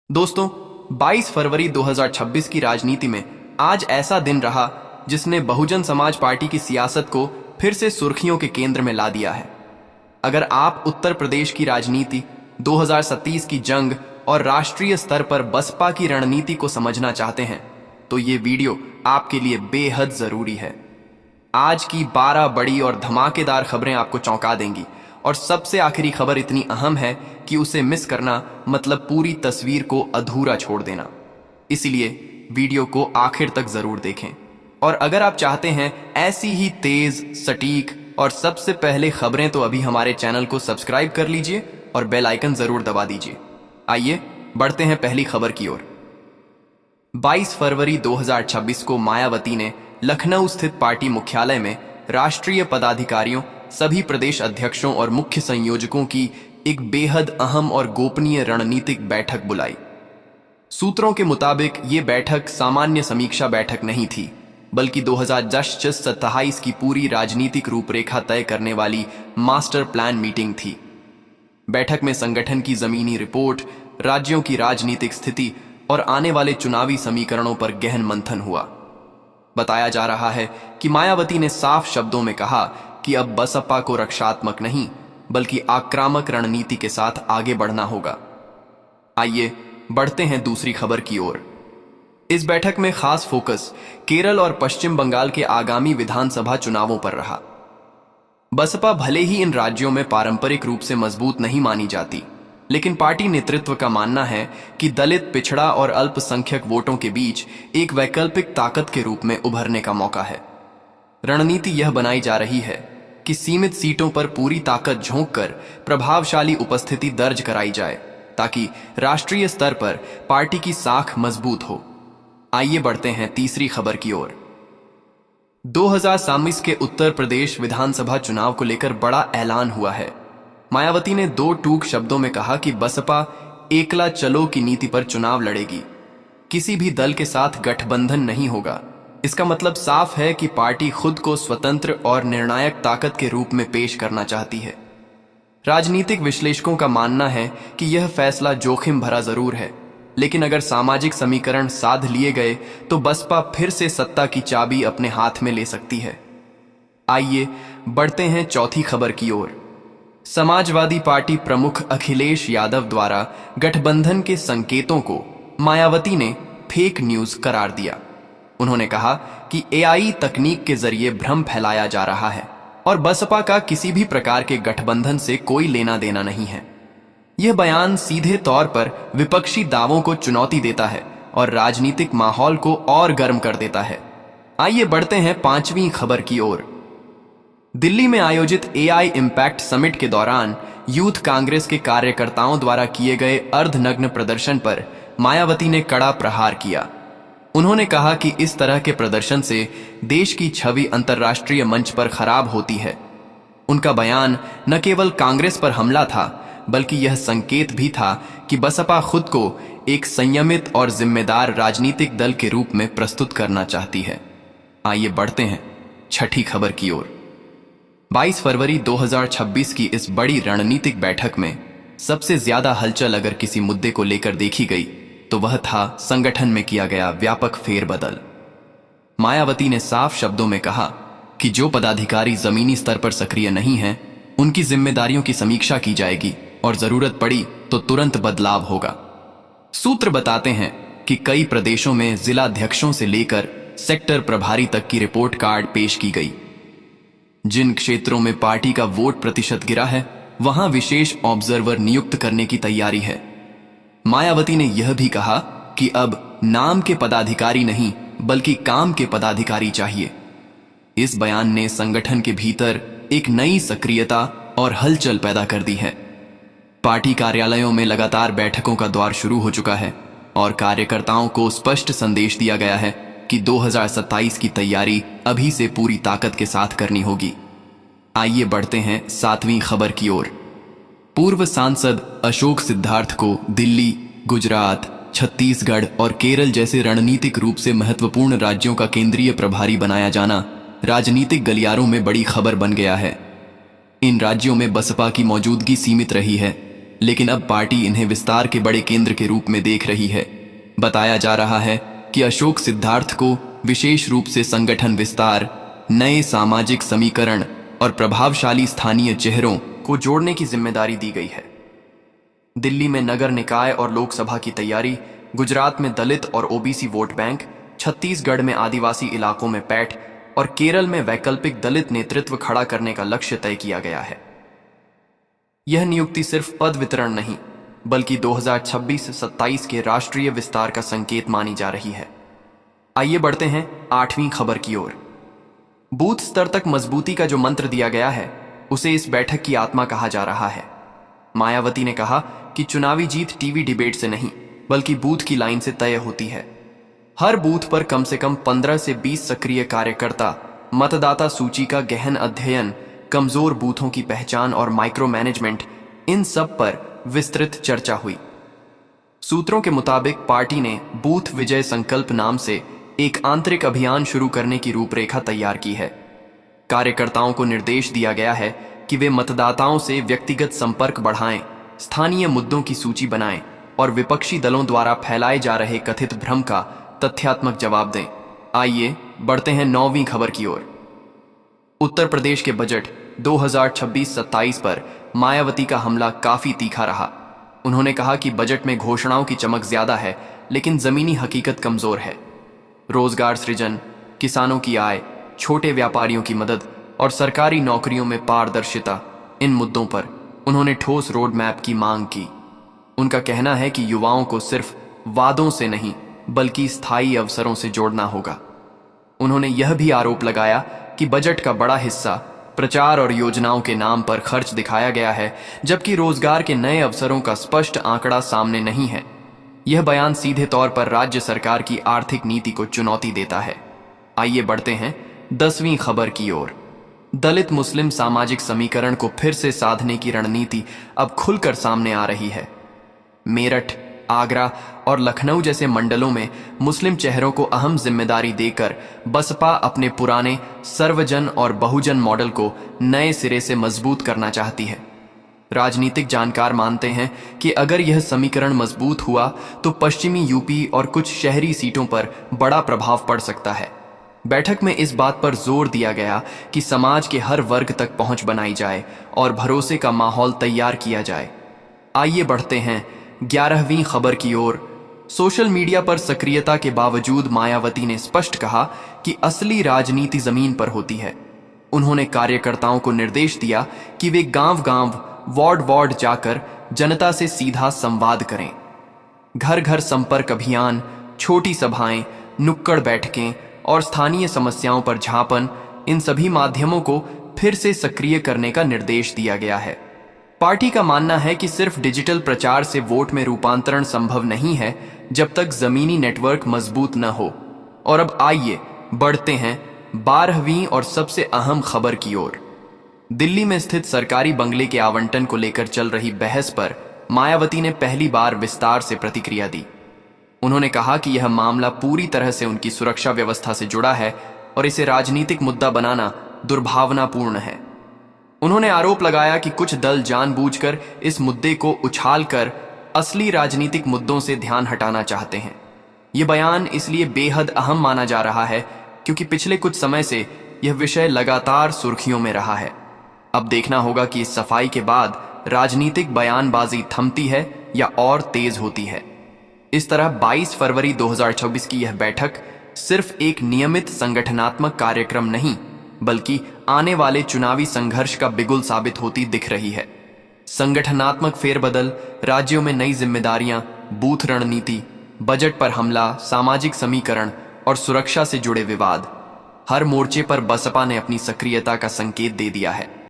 दोस्तों, 22 फरवरी 2026 की राजनीति में आज ऐसा दिन रहा जिसने बहुजन समाज पार्टी की सियासत को फिर से सुर्खियों के केंद्र में ला दिया है। अगर आप उत्तर प्रदेश की राजनीति, 2027 की जंग और राष्ट्रीय स्तर पर बसपा की रणनीति को समझना चाहते हैं तो ये वीडियो आपके लिए बेहद जरूरी है। आज की 12 बड़ी और धमाकेदार खबरें आपको चौंका देंगी और सबसे आखिरी खबर इतनी अहम है कि उसे मिस करना मतलब पूरी तस्वीर को अधूरा छोड़ देना। इसलिए वीडियो को आखिर तक जरूर देखें। और अगर आप चाहते हैं ऐसी ही तेज, सटीक और सबसे पहले खबरें तो अभी हमारे चैनल को सब्सक्राइब कर लीजिए और बेल आइकन जरूर दबा दीजिए। आइए बढ़ते हैं पहली खबर की ओर। 22 फरवरी 2026 को मायावती ने लखनऊ स्थित पार्टी मुख्यालय में राष्ट्रीय पदाधिकारियों, सभी प्रदेश अध्यक्षों और मुख्य संयोजकों की एक बेहद अहम और गोपनीय रणनीतिक बैठक बुलाई। सूत्रों के मुताबिक ये बैठक सामान्य समीक्षा बैठक नहीं थी, बल्कि 2027 की पूरी राजनीतिक रूपरेखा तय करने वाली मास्टर प्लान मीटिंग थी। बैठक में संगठन की जमीनी रिपोर्ट, राज्यों की राजनीतिक स्थिति और आने वाले चुनावी समीकरणों पर गहन मंथन हुआ। बताया जा रहा है कि मायावती ने साफ शब्दों में कहा कि अब बसपा को रक्षात्मक नहीं बल्कि आक्रामक रणनीति के साथ आगे बढ़ना होगा। आइए बढ़ते हैं दूसरी खबर की ओर। इस बैठक में खास फोकस केरल और पश्चिम बंगाल के आगामी विधानसभा चुनावों पर रहा। बसपा भले ही इन राज्यों में पारंपरिक रूप से मजबूत नहीं मानी जाती, लेकिन पार्टी नेतृत्व का मानना है कि दलित, पिछड़ा और अल्पसंख्यक वोटों के बीच एक वैकल्पिक ताकत के रूप में उभरने का मौका है। रणनीति यह बनाई जा रही है कि सीमित सीटों पर पूरी ताकत झोंककर प्रभावशाली उपस्थिति दर्ज कराई जाए ताकि राष्ट्रीय स्तर पर पार्टी की साख मजबूत हो। आइए बढ़ते हैं तीसरी खबर की ओर। 2027 के उत्तर प्रदेश विधानसभा चुनाव को लेकर बड़ा ऐलान हुआ है। मायावती ने दो टूक शब्दों में कहा कि बसपा एकला चलो की नीति पर चुनाव लड़ेगी, किसी भी दल के साथ गठबंधन नहीं होगा। इसका मतलब साफ है कि पार्टी खुद को स्वतंत्र और निर्णायक ताकत के रूप में पेश करना चाहती है। राजनीतिक विश्लेषकों का मानना है कि यह फैसला जोखिम भरा जरूर है, लेकिन अगर सामाजिक समीकरण साध लिए गए तो बसपा फिर से सत्ता की चाबी अपने हाथ में ले सकती है। आइए बढ़ते हैं चौथी खबर की ओर। समाजवादी पार्टी प्रमुख अखिलेश यादव द्वारा गठबंधन के संकेतों को मायावती ने फेक न्यूज करार दिया। उन्होंने कहा कि एआई तकनीक के जरिए भ्रम फैलाया जा रहा है और बसपा का किसी भी प्रकार के गठबंधन से कोई लेना देना नहीं है। यह बयान सीधे तौर पर विपक्षी दावों को चुनौती देता है और राजनीतिक माहौल को और गर्म कर देता है। आइए बढ़ते हैं पांचवी खबर की ओर। दिल्ली में आयोजित एआई इम्पैक्ट समिट के दौरान यूथ कांग्रेस के कार्यकर्ताओं द्वारा किए गए अर्धनग्न प्रदर्शन पर मायावती ने कड़ा प्रहार किया। उन्होंने कहा कि इस तरह के प्रदर्शन से देश की छवि अंतर्राष्ट्रीय मंच पर खराब होती है। उनका बयान न केवल कांग्रेस पर हमला था, बल्कि यह संकेत भी था कि बसपा खुद को एक संयमित और जिम्मेदार राजनीतिक दल के रूप में प्रस्तुत करना चाहती है। आइए बढ़ते हैं छठी खबर की ओर। 22 फरवरी 2026 की इस बड़ी रणनीतिक बैठक में सबसे ज्यादा हलचल अगर किसी मुद्दे को लेकर देखी गई तो वह था संगठन में किया गया व्यापक फेरबदल। मायावती ने साफ शब्दों में कहा कि जो पदाधिकारी जमीनी स्तर पर सक्रिय नहीं हैं, उनकी जिम्मेदारियों की समीक्षा की जाएगी और जरूरत पड़ी तो तुरंत बदलाव होगा। सूत्र बताते हैं कि कई प्रदेशों में जिलाध्यक्षों से लेकर सेक्टर प्रभारी तक की रिपोर्ट कार्ड पेश की गई। जिन क्षेत्रों में पार्टी का वोट प्रतिशत गिरा है, वहां विशेष ऑब्जर्वर नियुक्त करने की तैयारी है। मायावती ने यह भी कहा कि अब नाम के पदाधिकारी नहीं बल्कि काम के पदाधिकारी चाहिए। इस बयान ने संगठन के भीतर एक नई सक्रियता और हलचल पैदा कर दी है। पार्टी कार्यालयों में लगातार बैठकों का दौर शुरू हो चुका है और कार्यकर्ताओं को स्पष्ट संदेश दिया गया है कि 2027 की तैयारी अभी से पूरी ताकत के साथ करनी होगी। आइए बढ़ते हैं सातवीं खबर की ओर। पूर्व सांसद अशोक सिद्धार्थ को दिल्ली, गुजरात, छत्तीसगढ़ और केरल जैसे रणनीतिक रूप से महत्वपूर्ण राज्यों का केंद्रीय प्रभारी बनाया जाना राजनीतिक गलियारों में बड़ी खबर बन गया है। इन राज्यों में बसपा की मौजूदगी सीमित रही है, लेकिन अब पार्टी इन्हें विस्तार के बड़े केंद्र के रूप में देख रही है। बताया जा रहा है कि अशोक सिद्धार्थ को विशेष रूप से संगठन विस्तार, नए सामाजिक समीकरण और प्रभावशाली स्थानीय चेहरों को जोड़ने की जिम्मेदारी दी गई है। दिल्ली में नगर निकाय और लोकसभा की तैयारी, गुजरात में दलित और ओबीसी वोट बैंक, छत्तीसगढ़ में आदिवासी इलाकों में पैठ और केरल में वैकल्पिक दलित नेतृत्व खड़ा करने का लक्ष्य तय किया गया है। यह नियुक्ति सिर्फ पद वितरण नहीं, बल्कि 2026-27 के राष्ट्रीय विस्तार का संकेत मानी जा रही है। आइए बढ़ते हैं 8वीं खबर की ओर। बूथ स्तर तक मजबूती का जो मंत्र दिया गया है, उसे इस बैठक की आत्मा कहा जा रहा है। मायावती ने कहा कि चुनावी जीत टीवी डिबेट से नहीं, बल्कि बूथ की लाइन से तय होती है। हर बूथ पर कम से कम 15 से 20 सक्रिय कार्यकर्ता, मतदाता सूची का गहन अध्ययन, कमजोर बूथों की पहचान और माइक्रो मैनेजमेंट, इन सब पर विस्तृत चर्चा हुई। सूत्रों के मुताबिक पार्टी ने बूथ विजय संकल्प नाम से एक आंतरिक अभियान शुरू करने की रूपरेखा तैयार की है। कार्यकर्ताओं को निर्देश दिया गया है कि वे मतदाताओं से व्यक्तिगत संपर्क बढ़ाएं, स्थानीय मुद्दों की सूची बनाएं और विपक्षी दलों द्वारा फैलाए जा रहे कथित भ्रम का तथ्यात्मक जवाब दें। आइए बढ़ते हैं 9वीं खबर की ओर। उत्तर प्रदेश के बजट 2026-27 पर मायावती का हमला काफी तीखा रहा। उन्होंने कहा कि बजट में घोषणाओं की चमक ज्यादा है, लेकिन जमीनी हकीकत कमजोर है। रोजगार सृजन, किसानों की आय, छोटे व्यापारियों की मदद और सरकारी नौकरियों में पारदर्शिता, इन मुद्दों पर उन्होंने ठोस रोड मैप की मांग की। उनका कहना है कि युवाओं को सिर्फ वादों से नहीं, बल्कि स्थायी अवसरों से जोड़ना होगा। उन्होंने यह भी आरोप लगाया कि बजट का बड़ा हिस्सा प्रचार और योजनाओं के नाम पर खर्च दिखाया गया है, जबकि रोजगार के नए अवसरों का स्पष्ट आंकड़ा सामने नहीं है। यह बयान सीधे तौर पर राज्य सरकार की आर्थिक नीति को चुनौती देता है। आइए बढ़ते हैं 10वीं खबर की ओर। दलित मुस्लिम सामाजिक समीकरण को फिर से साधने की रणनीति अब खुलकर सामने आ रही है। मेरठ, आगरा और लखनऊ जैसे मंडलों में मुस्लिम चेहरों को अहम जिम्मेदारी देकर बसपा अपने पुराने सर्वजन और बहुजन मॉडल को नए सिरे से मजबूत करना चाहती है। राजनीतिक जानकार मानते हैं कि अगर यह समीकरण मजबूत हुआ तो पश्चिमी यूपी और कुछ शहरी सीटों पर बड़ा प्रभाव पड़ सकता है। बैठक में इस बात पर जोर दिया गया कि समाज के हर वर्ग तक पहुंच बनाई जाए और भरोसे का माहौल तैयार किया जाए। आइए बढ़ते हैं 11वीं खबर की ओर। सोशल मीडिया पर सक्रियता के बावजूद मायावती ने स्पष्ट कहा कि असली राजनीति जमीन पर होती है। उन्होंने कार्यकर्ताओं को निर्देश दिया कि वे गांव-गांव, वार्ड-वार्ड जाकर जनता से सीधा संवाद करें। घर-घर संपर्क अभियान, छोटी सभाएं, नुक्कड़ बैठकें और स्थानीय समस्याओं पर झांपन, इन सभी माध्यमों को फिर से सक्रिय करने का निर्देश दिया गया है। पार्टी का मानना है कि सिर्फ डिजिटल प्रचार से वोट में रूपांतरण संभव नहीं है जब तक जमीनी नेटवर्क मजबूत न हो। और अब आइए बढ़ते हैं 12वीं और सबसे अहम खबर की ओर। दिल्ली में स्थित सरकारी बंगले के आवंटन को लेकर चल रही बहस पर मायावती ने पहली बार विस्तार से प्रतिक्रिया दी। उन्होंने कहा कि यह मामला पूरी तरह से उनकी सुरक्षा व्यवस्था से जुड़ा है और इसे राजनीतिक मुद्दा बनाना दुर्भावनापूर्ण है। उन्होंने आरोप लगाया कि कुछ दल जानबूझकर इस मुद्दे को उछालकर असली राजनीतिक मुद्दों से ध्यान हटाना चाहते हैं। यह बयान इसलिए बेहद अहम माना जा रहा है क्योंकि पिछले कुछ समय से यह विषय लगातार सुर्खियों में रहा है। अब देखना होगा कि इस सफाई के बाद राजनीतिक बयानबाजी थमती है या और तेज होती है। इस तरह 22 फरवरी 2026 की यह बैठक सिर्फ एक नियमित संगठनात्मक कार्यक्रम नहीं, बल्कि आने वाले चुनावी संघर्ष का बिगुल साबित होती दिख रही है। संगठनात्मक फेरबदल, राज्यों में नई जिम्मेदारियां, बूथ रणनीति, बजट पर हमला, सामाजिक समीकरण और सुरक्षा से जुड़े विवाद, हर मोर्चे पर बसपा ने अपनी सक्रियता का संकेत दे दिया है।